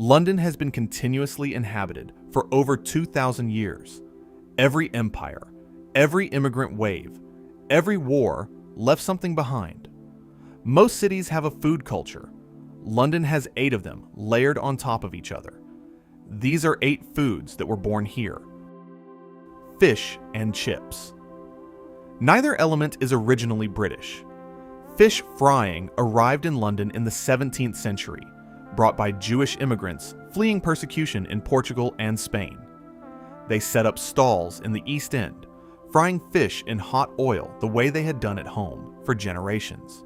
London has been continuously inhabited for over 2,000 years. Every empire, every immigrant wave, every war left something behind. Most cities have a food culture. London has 8 of them layered on top of each other. These are 8 foods that were born here. Fish and chips. Neither element is originally British. Fish frying arrived in London in the 17th century, brought by Jewish immigrants fleeing persecution in Portugal and Spain. They set up stalls in the East End, frying fish in hot oil the way they had done at home for generations.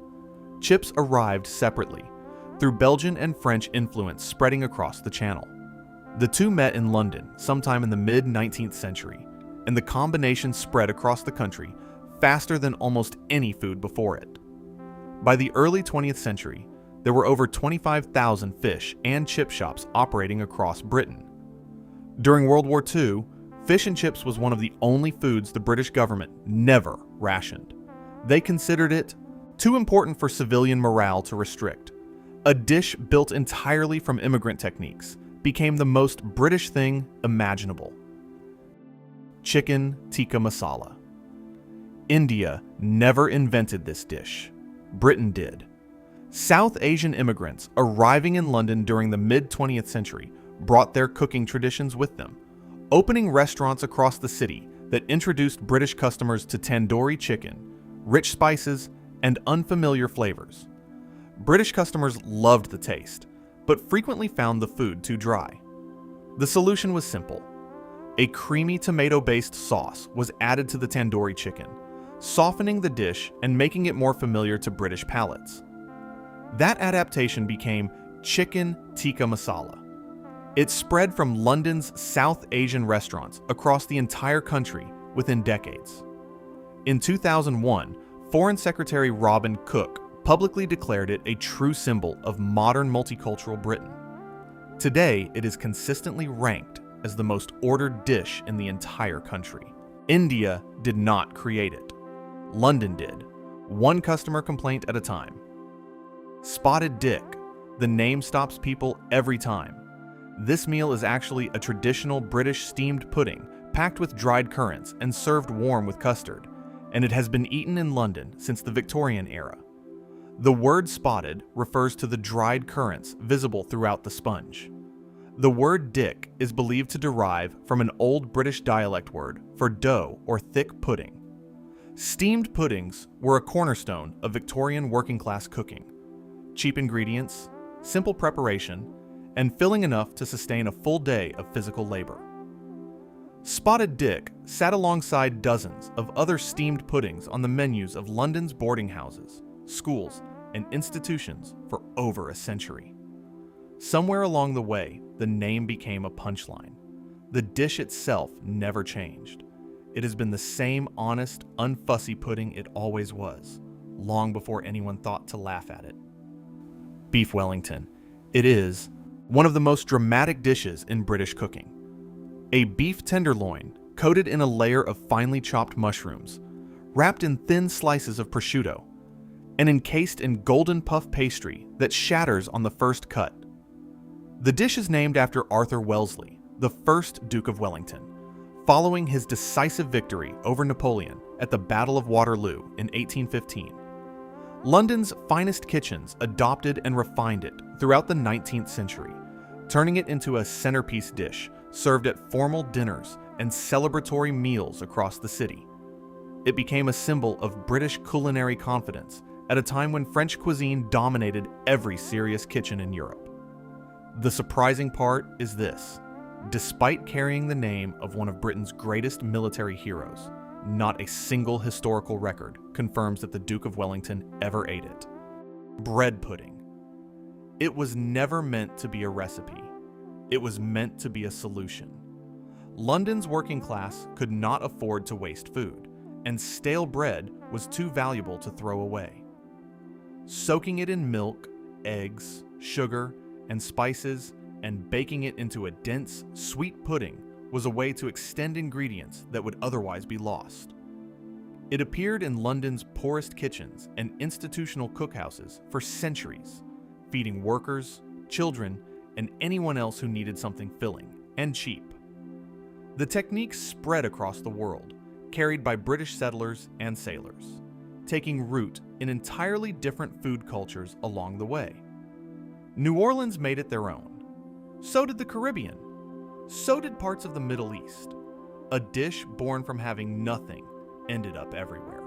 Chips arrived separately, through Belgian and French influence spreading across the Channel. The two met in London sometime in the mid-19th century, and the combination spread across the country faster than almost any food before it. By the early 20th century, there were over 25,000 fish and chip shops operating across Britain. During World War II, fish and chips was one of the only foods the British government never rationed. They considered it too important for civilian morale to restrict. A dish built entirely from immigrant techniques became the most British thing imaginable. Chicken Tikka Masala. India never invented this dish. Britain did. South Asian immigrants arriving in London during the mid-20th century brought their cooking traditions with them, opening restaurants across the city that introduced British customers to tandoori chicken, rich spices, and unfamiliar flavors. British customers loved the taste, but frequently found the food too dry. The solution was simple. A creamy tomato-based sauce was added to the tandoori chicken, softening the dish and making it more familiar to British palates. That adaptation became Chicken Tikka Masala. It spread from London's South Asian restaurants across the entire country within decades. In 2001, Foreign Secretary Robin Cook publicly declared it a true symbol of modern multicultural Britain. Today, it is consistently ranked as the most ordered dish in the entire country. India did not create it. London did, one customer complaint at a time. Spotted Dick. The name stops people every time. This meal is actually a traditional British steamed pudding packed with dried currants and served warm with custard, and it has been eaten in London since the Victorian era. The word spotted refers to the dried currants visible throughout the sponge. The word dick is believed to derive from an old British dialect word for dough or thick pudding. Steamed puddings were a cornerstone of Victorian working-class cooking. Cheap ingredients, simple preparation, and filling enough to sustain a full day of physical labor. Spotted Dick sat alongside dozens of other steamed puddings on the menus of London's boarding houses, schools, and institutions for over a century. Somewhere along the way, the name became a punchline. The dish itself never changed. It has been the same honest, unfussy pudding it always was, long before anyone thought to laugh at it. Beef Wellington. It is one of the most dramatic dishes in British cooking. A beef tenderloin coated in a layer of finely chopped mushrooms, wrapped in thin slices of prosciutto, and encased in golden puff pastry that shatters on the first cut. The dish is named after Arthur Wellesley, the first Duke of Wellington, following his decisive victory over Napoleon at the Battle of Waterloo in 1815. London's finest kitchens adopted and refined it throughout the 19th century, turning it into a centerpiece dish served at formal dinners and celebratory meals across the city. It became a symbol of British culinary confidence at a time when French cuisine dominated every serious kitchen in Europe. The surprising part is this: despite carrying the name of one of Britain's greatest military heroes, not a single historical record confirms that the Duke of Wellington ever ate it. Bread pudding. It was never meant to be a recipe. It was meant to be a solution. London's working class could not afford to waste food, and stale bread was too valuable to throw away. Soaking it in milk, eggs, sugar, and spices, and baking it into a dense, sweet pudding was a way to extend ingredients that would otherwise be lost. It appeared in London's poorest kitchens and institutional cookhouses for centuries, feeding workers, children, and anyone else who needed something filling and cheap. The technique spread across the world, carried by British settlers and sailors, taking root in entirely different food cultures along the way. New Orleans made it their own. So did the Caribbean. So did parts of the Middle East. A dish born from having nothing ended up everywhere.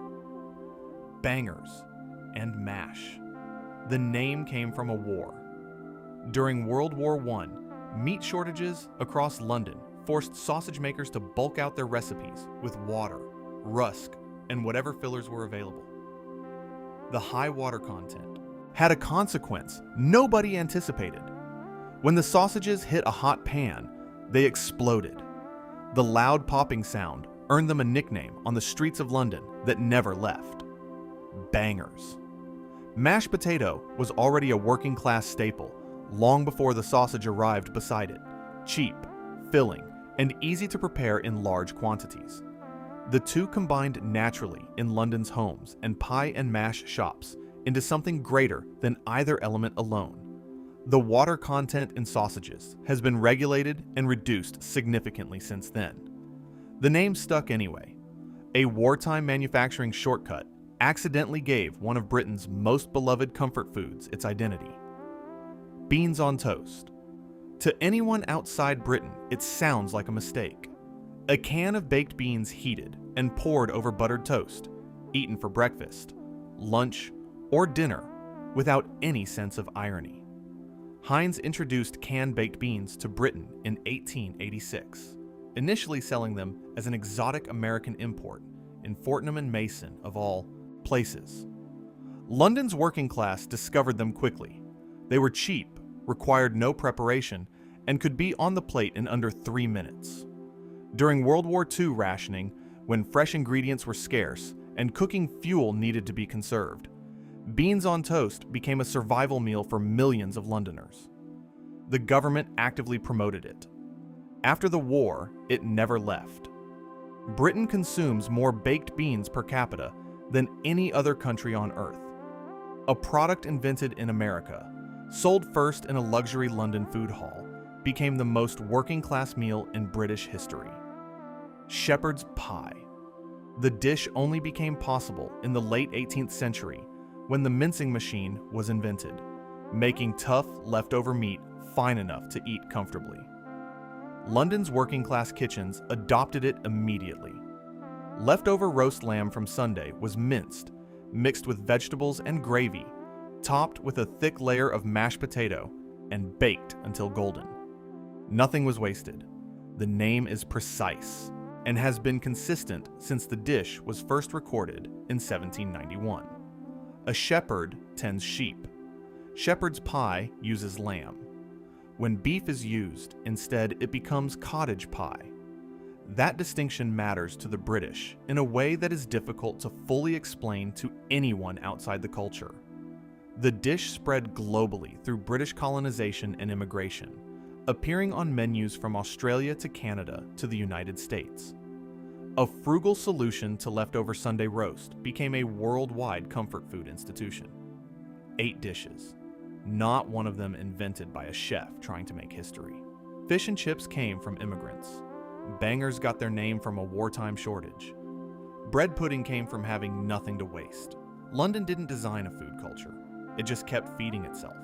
Bangers and mash. The name came from a war. During World War I, meat shortages across London forced sausage makers to bulk out their recipes with water, rusk, and whatever fillers were available. The high water content had a consequence nobody anticipated. When the sausages hit a hot pan, they exploded. The loud popping sound earned them a nickname on the streets of London that never left: bangers. Mashed potato was already a working-class staple long before the sausage arrived beside it, cheap, filling, and easy to prepare in large quantities. The two combined naturally in London's homes and pie and mash shops into something greater than either element alone. The water content in sausages has been regulated and reduced significantly since then. The name stuck anyway. A wartime manufacturing shortcut accidentally gave one of Britain's most beloved comfort foods its identity. Beans on toast. To anyone outside Britain, it sounds like a mistake. A can of baked beans heated and poured over buttered toast, eaten for breakfast, lunch, or dinner without any sense of irony. Heinz introduced canned baked beans to Britain in 1886, initially selling them as an exotic American import in Fortnum and Mason, of all places. London's working class discovered them quickly. They were cheap, required no preparation, and could be on the plate in under 3 minutes. During World War II rationing, when fresh ingredients were scarce and cooking fuel needed to be conserved, beans on toast became a survival meal for millions of Londoners. The government actively promoted it. After the war, it never left. Britain consumes more baked beans per capita than any other country on Earth. A product invented in America, sold first in a luxury London food hall, became the most working-class meal in British history. Shepherd's pie. The dish only became possible in the late 18th century when the mincing machine was invented, making tough leftover meat fine enough to eat comfortably. London's working-class kitchens adopted it immediately. Leftover roast lamb from Sunday was minced, mixed with vegetables and gravy, topped with a thick layer of mashed potato, and baked until golden. Nothing was wasted. The name is precise and has been consistent since the dish was first recorded in 1791. A shepherd tends sheep. Shepherd's pie uses lamb. When beef is used, instead it becomes cottage pie. That distinction matters to the British in a way that is difficult to fully explain to anyone outside the culture. The dish spread globally through British colonization and immigration, appearing on menus from Australia to Canada to the United States. A frugal solution to leftover Sunday roast became a worldwide comfort food institution. 8 dishes, not one of them invented by a chef trying to make history. Fish and chips came from immigrants. Bangers got their name from a wartime shortage. Bread pudding came from having nothing to waste. London didn't design a food culture. It just kept feeding itself.